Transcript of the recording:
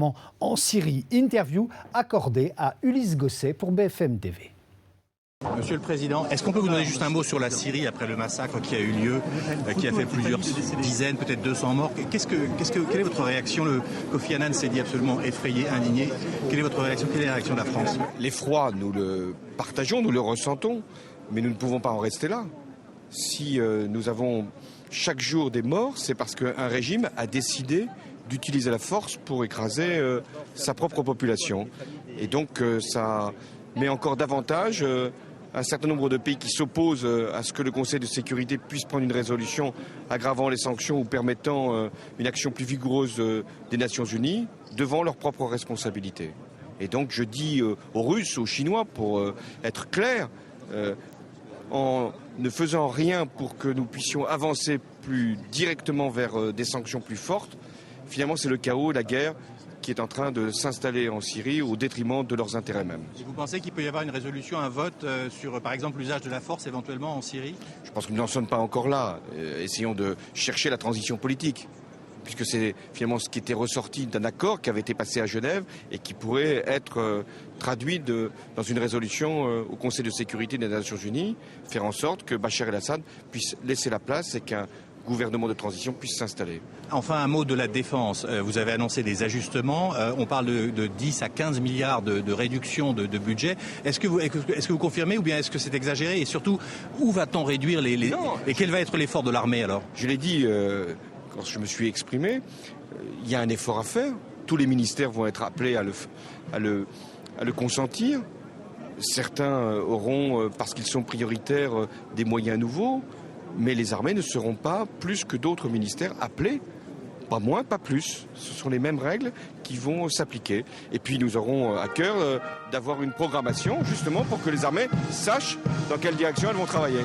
En Syrie, interview accordée à Ulysse Gosset pour BFM TV. Monsieur le Président, est-ce qu'on peut vous donner juste un mot sur la Syrie après le massacre qui a eu lieu, qui a fait plusieurs dizaines, peut-être 200 morts? Quelle est votre réaction? Le Kofi Annan s'est dit absolument effrayé, indigné. Quelle est votre réaction? Quelle est la réaction de la France? L'effroi, nous le partageons, nous le ressentons, mais nous ne pouvons pas en rester là. Si nous avons chaque jour des morts, c'est parce qu'un régime a décidé d'utiliser la force pour écraser sa propre population. Et donc ça met encore davantage un certain nombre de pays qui s'opposent à ce que le Conseil de sécurité puisse prendre une résolution aggravant les sanctions ou permettant une action plus vigoureuse des Nations Unies devant leurs propres responsabilités. Et donc je dis aux Russes, aux Chinois, pour être clair, en ne faisant rien pour que nous puissions avancer plus directement vers des sanctions plus fortes, finalement c'est le chaos, la guerre qui est en train de s'installer en Syrie au détriment de leurs intérêts mêmes. Et vous pensez qu'il peut y avoir une résolution, un vote sur, par exemple, l'usage de la force éventuellement en Syrie? Je pense que nous n'en sommes pas encore là. Essayons de chercher la transition politique, puisque c'est finalement ce qui était ressorti d'un accord qui avait été passé à Genève et qui pourrait être traduit dans une résolution au Conseil de sécurité des Nations Unies, faire en sorte que Bachar el-Assad puisse laisser la place et qu'un gouvernement de transition puisse s'installer. Enfin, un mot de la défense. Vous avez annoncé des ajustements. On parle de 10 à 15 milliards de réduction de budget. Est-ce que vous confirmez ou bien est-ce que c'est exagéré? Et surtout, où va-t-on réduire et quel va être l'effort de l'armée alors? Je l'ai dit quand je me suis exprimé, il y a un effort à faire. Tous les ministères vont être appelés à le consentir. Certains auront, parce qu'ils sont prioritaires, des moyens nouveaux. Mais les armées ne seront pas, plus que d'autres ministères, appelés, pas moins, pas plus. Ce sont les mêmes règles qui vont s'appliquer. Et puis nous aurons à cœur d'avoir une programmation, justement, pour que les armées sachent dans quelle direction elles vont travailler.